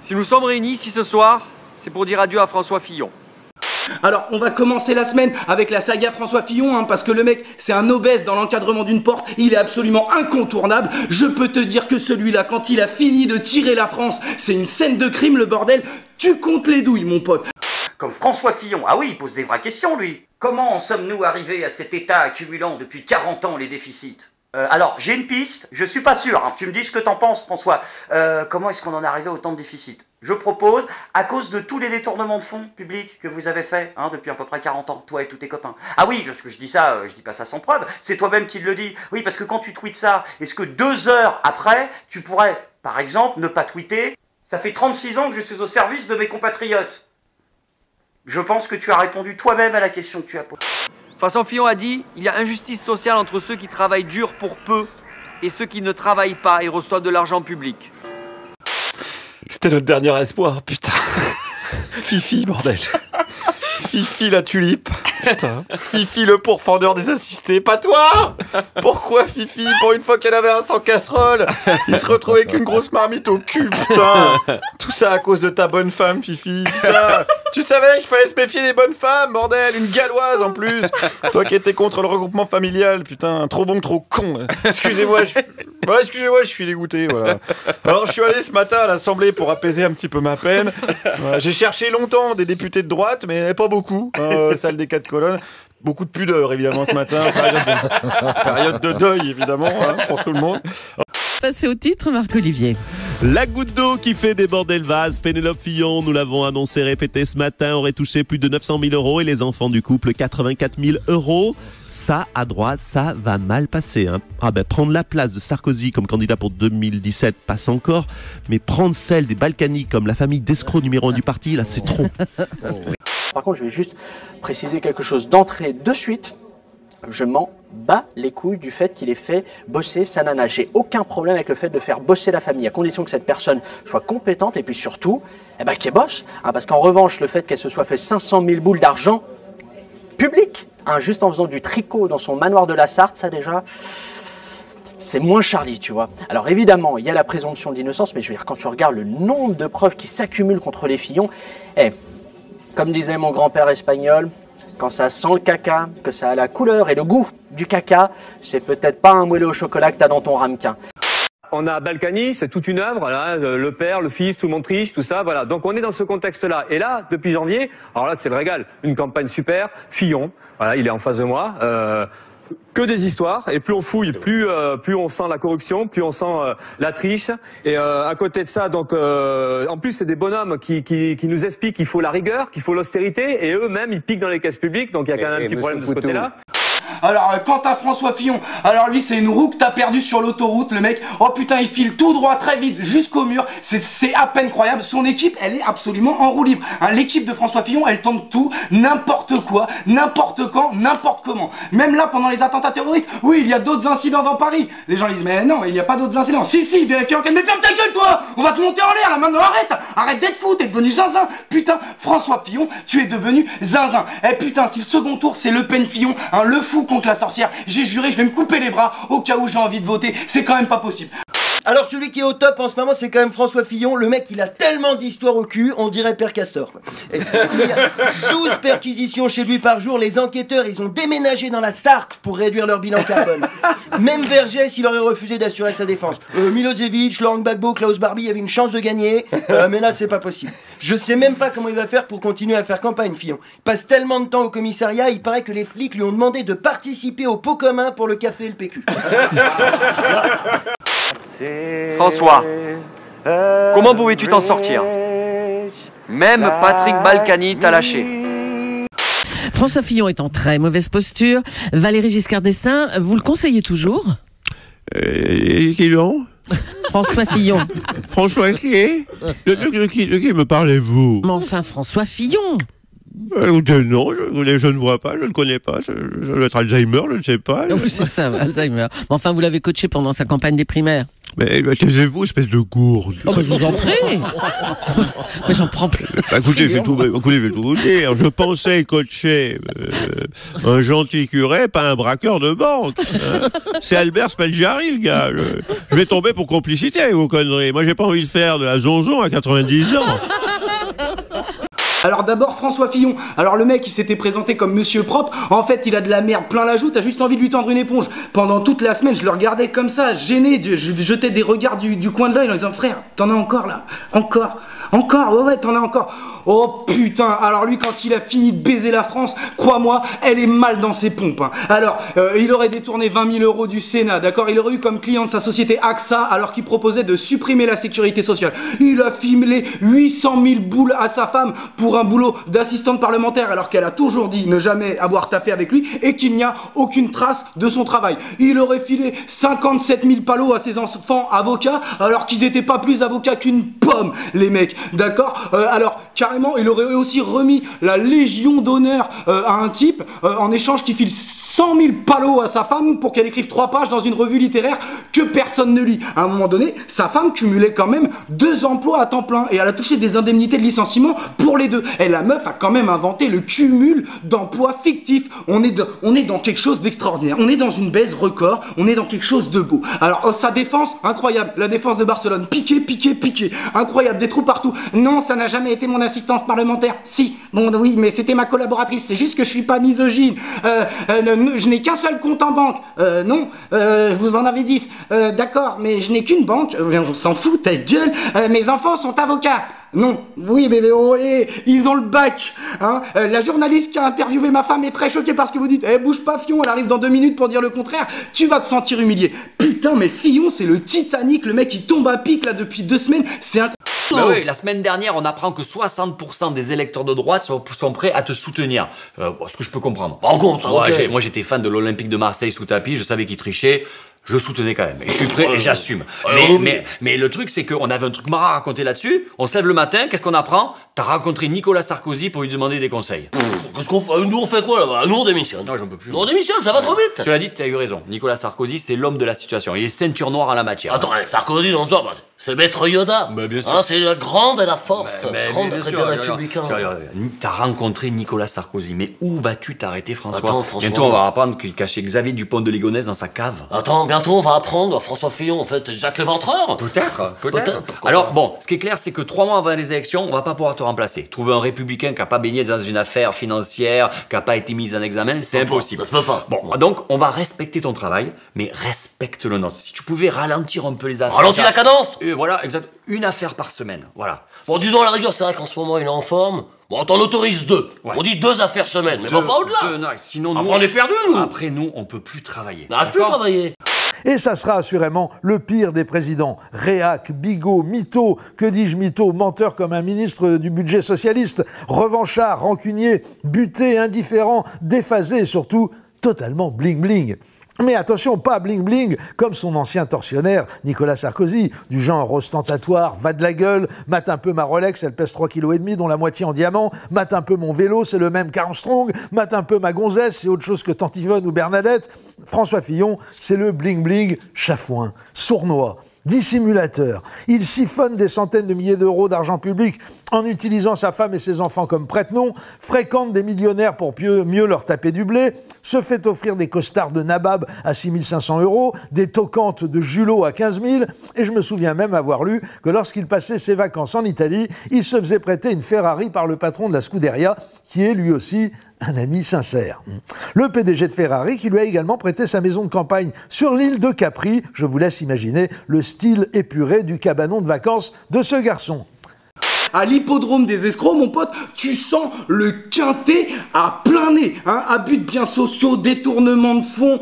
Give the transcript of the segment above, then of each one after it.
Si nous sommes réunis ici ce soir, c'est pour dire adieu à François Fillon. Alors, on va commencer la semaine avec la saga François Fillon, hein, parce que le mec, c'est un obèse dans l'encadrement d'une porte, il est absolument incontournable. Je peux te dire que celui-là, quand il a fini de tirer la France, c'est une scène de crime, le bordel. Tu comptes les douilles, mon pote. Comme François Fillon, ah oui, il pose des vraies questions, lui. Comment en sommes-nous arrivés à cet état accumulant depuis 40 ans les déficits? Alors, j'ai une piste, je suis pas sûr, hein. Tu me dis ce que t'en penses, François. Comment est-ce qu'on en est arrivé à autant de déficits? Je propose, à cause de tous les détournements de fonds publics que vous avez faits depuis à peu près 40 ans, toi et tous tes copains. Ah oui, parce que je dis ça, je dis pas ça sans preuve, c'est toi-même qui le dis. Oui, parce que quand tu tweets ça, est-ce que 2 heures après, tu pourrais, par exemple, ne pas tweeter? Ça fait 36 ans que je suis au service de mes compatriotes. Je pense que tu as répondu toi-même à la question que tu as posée. François Fillon a dit « Il y a injustice sociale entre ceux qui travaillent dur pour peu et ceux qui ne travaillent pas et reçoivent de l'argent public. » C'était notre dernier espoir, putain. Fifi, bordel. Fifi la tulipe. Putain. Fifi le pourfendeur des assistés. Pas toi! Pourquoi Fifi, pour une fois qu'elle avait un sans casserole, il se retrouvait avec une grosse marmite au cul, putain. Tout ça à cause de ta bonne femme, Fifi. Putain. Tu savais qu'il fallait se méfier des bonnes femmes, bordel. Une galloise en plus. Toi qui étais contre le regroupement familial, putain. Trop bon, trop con. Excusez-moi, je suis dégoûté, voilà. Alors je suis allé ce matin à l'Assemblée pour apaiser un petit peu ma peine. Voilà, j'ai cherché longtemps des députés de droite, mais pas beaucoup. Salle des 4 colonnes. Beaucoup de pudeur, évidemment, ce matin. Période de deuil, évidemment, hein, pour tout le monde. Passer au titre, Marc-Olivier. La goutte d'eau qui fait déborder le vase, Pénélope Fillon, nous l'avons annoncé, répété ce matin, aurait touché plus de 900 000 € et les enfants du couple 84 000 €. Ça, à droite, ça va mal passer. Hein. Prendre la place de Sarkozy comme candidat pour 2017 passe encore, mais prendre celle des Balkany comme la famille d'escrocs numéro 1 du parti, là, c'est trop. Par contre, je vais juste préciser quelque chose d'entrée de suite. Je m'en bats les couilles du fait qu'il ait fait bosser sa nana. J'ai aucun problème avec le fait de faire bosser la famille, à condition que cette personne soit compétente et puis surtout, qu'elle bosse. Hein, parce qu'en revanche, le fait qu'elle se soit fait 500 000 boules d'argent public, juste en faisant du tricot dans son manoir de la Sarthe, ça déjà, c'est moins Charlie, tu vois. Alors évidemment, il y a la présomption d'innocence, mais je veux dire, quand tu regardes le nombre de preuves qui s'accumulent contre les Fillon, comme disait mon grand-père espagnol, quand ça sent le caca, que ça a la couleur et le goût du caca, c'est peut-être pas un moelleux au chocolat que t'as dans ton ramequin. On a Balkany, c'est toute une œuvre, là, le père, le fils, tout le monde triche, tout ça, voilà. Donc on est dans ce contexte-là. Et là, depuis janvier, alors là c'est le régal, une campagne super, Fillon, voilà, il est en face de moi. Que des histoires, et plus on fouille, plus on sent la corruption, plus on sent la triche. Et à côté de ça, donc en plus c'est des bonhommes qui nous expliquent qu'il faut la rigueur, qu'il faut l'austérité, et eux-mêmes ils piquent dans les caisses publiques, donc il y a quand même un petit problème de ce côté-là. Alors, quant à François Fillon, alors lui, c'est une roue que t'as perdue sur l'autoroute, le mec. Oh putain, il file tout droit, très vite, jusqu'au mur. C'est à peine croyable. Son équipe, elle est absolument en roue libre. Hein, l'équipe de François Fillon, elle tente tout, n'importe quoi, n'importe quand, n'importe comment. Même là, pendant les attentats terroristes, oui, il y a d'autres incidents dans Paris. Les gens disent, mais non, il n'y a pas d'autres incidents. Si, vérifie enquête. Mais ferme ta gueule, toi! On va te monter en l'air, là, maintenant, arrête d'être fou, t'es devenu zinzin. Putain, François Fillon, tu es devenu zinzin. Putain, si le second tour, c'est Le Pen Fillon, hein, le fou contre la sorcière, j'ai juré, je vais me couper les bras au cas où j'ai envie de voter, c'est quand même pas possible. Alors celui qui est au top en ce moment, c'est quand même François Fillon. Le mec, il a tellement d'histoires au cul, on dirait Père Castor. Et il y a 12 perquisitions chez lui par jour. Les enquêteurs, ils ont déménagé dans la Sarthe pour réduire leur bilan carbone. Même Vergès, il aurait refusé d'assurer sa défense. Milosevic, Laurent Gbagbo, Klaus Barbie avaient une chance de gagner, mais là, c'est pas possible. Je sais même pas comment il va faire pour continuer à faire campagne, Fillon. Il passe tellement de temps au commissariat, il paraît que les flics lui ont demandé de participer au pot commun pour le café et le PQ. François, comment pouvais-tu t'en sortir? Même Patrick Balkany t'a lâché. François Fillon est en très mauvaise posture. Valéry Giscard d'Estaing, vous le conseillez toujours? Qui donc? François Fillon. François qui est? De qui me parlez-vous? Mais enfin, François Fillon. Non, je ne vois pas, je ne connais pas. Ça doit être Alzheimer, je ne sais pas. Oui, c'est ça, Alzheimer. Mais enfin, vous l'avez coaché pendant sa campagne des primaires. Mais taisez-vous, espèce de gourde. Oh bah je vous en prie. Mais j'en prends plus. Écoutez, je vais tout vous dire. Je pensais coacher un gentil curé, pas un braqueur de banque. Hein. C'est Albert Spalgiari, le gars. Je vais tomber pour complicité avec vos conneries. Moi, j'ai pas envie de faire de la zonzon à 90 ans. Alors d'abord François Fillon, alors le mec il s'était présenté comme monsieur propre, en fait il a de la merde plein la joue, t'as juste envie de lui tendre une éponge. Pendant toute la semaine je le regardais comme ça, gêné, je jetais des regards du coin de l'œil en disant frère, t'en as encore là, encore, ouais t'en as encore. Oh putain, alors lui quand il a fini de baiser la France, crois-moi, elle est mal dans ses pompes. Hein. Alors il aurait détourné 20 000 € du Sénat, d'accord, il aurait eu comme client de sa société AXA alors qu'il proposait de supprimer la sécurité sociale. Il a filmé 800 000 boules à sa femme pour un boulot d'assistante parlementaire alors qu'elle a toujours dit ne jamais avoir taffé avec lui et qu'il n'y a aucune trace de son travail. Il aurait filé 57 000 palos à ses enfants avocats alors qu'ils n'étaient pas plus avocats qu'une pomme, les mecs, d'accord. Alors carrément il aurait aussi remis la Légion d'honneur à un type en échange qui file 100 000 palos à sa femme pour qu'elle écrive 3 pages dans une revue littéraire que personne ne lit. À un moment donné, sa femme cumulait quand même 2 emplois à temps plein et elle a touché des indemnités de licenciement pour les 2. Et la meuf a quand même inventé le cumul d'emplois fictifs. On est dans quelque chose d'extraordinaire. On est dans une baisse record. On est dans quelque chose de beau. Alors, sa défense, incroyable. La défense de Barcelone. Piqué. Incroyable. Des trous partout. Non, ça n'a jamais été mon assistante parlementaire. Si. Bon, oui, mais c'était ma collaboratrice. C'est juste que je suis pas misogyne. Je n'ai qu'un seul compte en banque. Non. Vous en avez 10. D'accord, mais je n'ai qu'une banque. On s'en fout, ta gueule. Mes enfants sont avocats. Non, oui, mais oh, ils ont le bac, hein. La journaliste qui a interviewé ma femme est très choquée parce que vous dites, bouge pas Fillon, elle arrive dans 2 minutes pour dire le contraire, tu vas te sentir humilié. Putain, mais Fillon, c'est le Titanic, le mec il tombe à pic là depuis 2 semaines, c'est incroyable. Bah oui, la semaine dernière, on apprend que 60% des électeurs de droite sont prêts à te soutenir. Ce que je peux comprendre. Par contre, okay. Moi, j'étais fan de l'Olympique de Marseille sous tapis, je savais qu'ils trichaient. Je soutenais quand même. Et je suis prêt et j'assume. Mais le truc, c'est qu'on avait un truc marrant à raconter là-dessus. On se lève le matin, qu'est-ce qu'on apprend? T'as rencontré Nicolas Sarkozy pour lui demander des conseils. Qu'est-ce qu'on fait? Nous, on fait quoi là-bas? Nous, on démissionne. Non, j'en peux plus. Nous, on démissionne, ça va trop vite. Cela dit, t'as eu raison. Nicolas Sarkozy, c'est l'homme de la situation. Il est ceinture noire en la matière. Attends, Sarkozy dans le job, c'est Maître Yoda. Bah, bien sûr. Hein, c'est la grande et la force. Grande bien sûr, des républicains. T'as rencontré Nicolas Sarkozy. Mais où vas-tu t'arrêter, François? Attends, franchement. Bientôt, on va apprendre qu'il cachait Xavier Dupont de Ligonnès dans sa cave. Attends, bientôt, on va apprendre François Fillon, en fait, Jacques Léventreur. Peut-être. Alors, bon, ce qui est clair, c'est que 3 mois avant les élections, on va pas pouvoir te remplacer. Trouver un républicain qui a pas baigné dans une affaire financière, qui a pas été mise en examen, c'est impossible. Ça se peut pas. Bon, donc, on va respecter ton travail, mais respecte le nôtre. Si tu pouvais ralentir un peu les affaires. Ralentir la cadence. Voilà, exact. Une affaire par semaine, voilà. Bon, disons à la rigueur, c'est vrai qu'en ce moment, il est en forme. Bon, t'en autorises 2. Ouais. On dit 2 affaires semaine, mais pas au-delà. Non, sinon, après, on est perdu, nous. Après, nous, on peut plus travailler. On n'arrive plus à travailler. Et ça sera assurément le pire des présidents. Réac, bigot, mytho, que dis-je mytho, menteur comme un ministre du budget socialiste, revanchard, rancunier, buté, indifférent, déphasé et surtout totalement bling-bling. Mais attention, pas bling-bling comme son ancien tortionnaire Nicolas Sarkozy, du genre ostentatoire, va de la gueule, mate un peu ma Rolex, elle pèse 3,5 kg, dont la moitié en diamant, mate un peu mon vélo, c'est le même qu'Armstrong, mate un peu ma gonzesse, c'est autre chose que Tante Yvonne ou Bernadette. François Fillon, c'est le bling-bling chafouin, sournois, dissimulateur. Il siphonne des centaines de milliers d'euros d'argent public en utilisant sa femme et ses enfants comme prête-nom, fréquente des millionnaires pour mieux leur taper du blé, se fait offrir des costards de nabab à 6 500 €, des toquantes de Julot à 15 000, et je me souviens même avoir lu que lorsqu'il passait ses vacances en Italie, il se faisait prêter une Ferrari par le patron de la Scuderia, qui est lui aussi un ami sincère. Le PDG de Ferrari qui lui a également prêté sa maison de campagne sur l'île de Capri. Je vous laisse imaginer le style épuré du cabanon de vacances de ce garçon. À l'hippodrome des escrocs, mon pote, tu sens le quintet à plein nez, hein, abus de biens sociaux, détournement de fonds,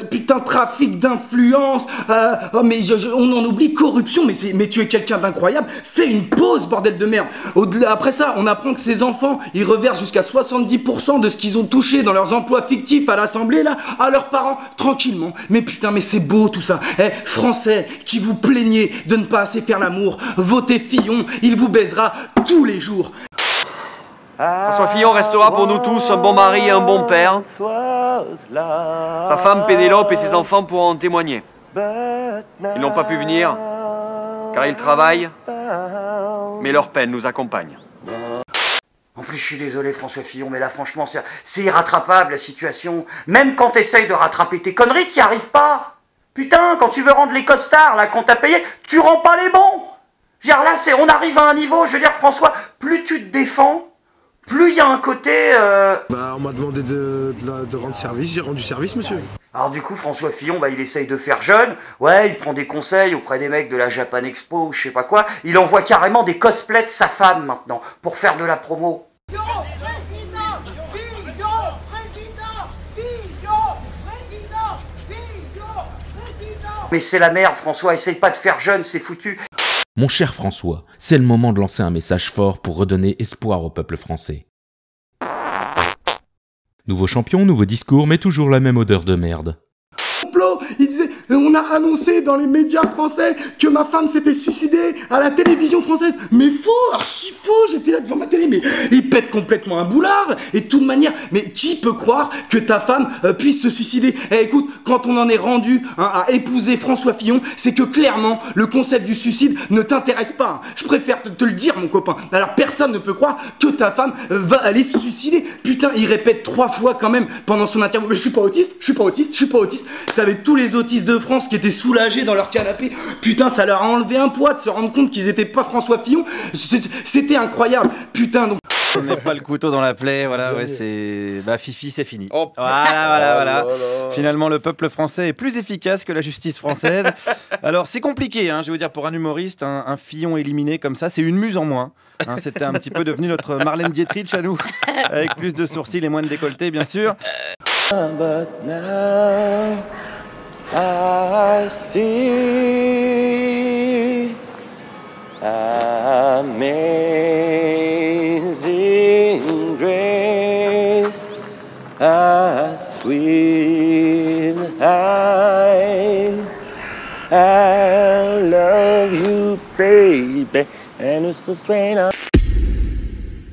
putain, trafic d'influence, on en oublie, corruption, mais tu es quelqu'un d'incroyable, fais une pause, bordel de merde. Après ça, on apprend que ces enfants, ils reversent jusqu'à 70% de ce qu'ils ont touché dans leurs emplois fictifs à l'Assemblée, là, à leurs parents, tranquillement. Mais putain, mais c'est beau tout ça. Français, qui vous plaignez de ne pas assez faire l'amour, votez Fillon, il vous baisera tous les jours. François Fillon restera pour nous tous un bon mari et un bon père. Sa femme Pénélope et ses enfants pourront en témoigner. Ils n'ont pas pu venir, car ils travaillent, mais leur peine nous accompagne. En plus, je suis désolé, François Fillon, mais là, franchement, c'est irrattrapable, la situation. Même quand t'essayes de rattraper tes conneries, t'y arrives pas. Putain, quand tu veux rendre les costards, là, qu'on t'a payé, tu rends pas les bons. Je veux dire, là, on arrive à un niveau, je veux dire, François, plus tu te défends, plus il y a un côté... Bah, on m'a demandé de rendre service, j'ai rendu service, monsieur. Alors du coup, François Fillon, bah, il essaye de faire jeune. Ouais, il prend des conseils auprès des mecs de la Japan Expo ou je sais pas quoi. Il envoie carrément des cosplays de sa femme maintenant pour faire de la promo. Mais c'est la merde, François, essaye pas de faire jeune, c'est foutu. Mon cher François, c'est le moment de lancer un message fort pour redonner espoir au peuple français. Nouveau champion, nouveau discours, mais toujours la même odeur de merde. Il disait, on a annoncé dans les médias français que ma femme s'était suicidée à la télévision française. Mais faux, archi faux, j'étais là devant ma télé, mais il pète complètement un boulard. Et de toute manière, mais qui peut croire que ta femme puisse se suicider? Eh écoute, quand on en est rendu à épouser François Fillon, c'est que clairement, le concept du suicide ne t'intéresse pas. Je préfère te le dire, mon copain. Alors personne ne peut croire que ta femme va aller se suicider. Putain, il répète 3 fois quand même pendant son interview. Mais je suis pas autiste, je suis pas autiste, je suis pas autiste. T'avais tous les autistes de France qui étaient soulagés dans leur canapé. Putain, ça leur a enlevé un poids de se rendre compte qu'ils étaient pas François Fillon. C'était incroyable. Putain, donc... On n'est pas le couteau dans la plaie, voilà, ouais, c'est... Bah, Fifi, c'est fini. Voilà. Finalement, le peuple français est plus efficace que la justice française. Alors, c'est compliqué, hein, je vais vous dire, pour un humoriste, un Fillon éliminé comme ça, c'est une muse en moins. Hein, c'était un petit peu devenu notre Marlène Dietrich à nous, avec plus de sourcils et moins de décolleté, bien sûr. But now I see amazing grace, a sweet I love you, baby, and it's so strange.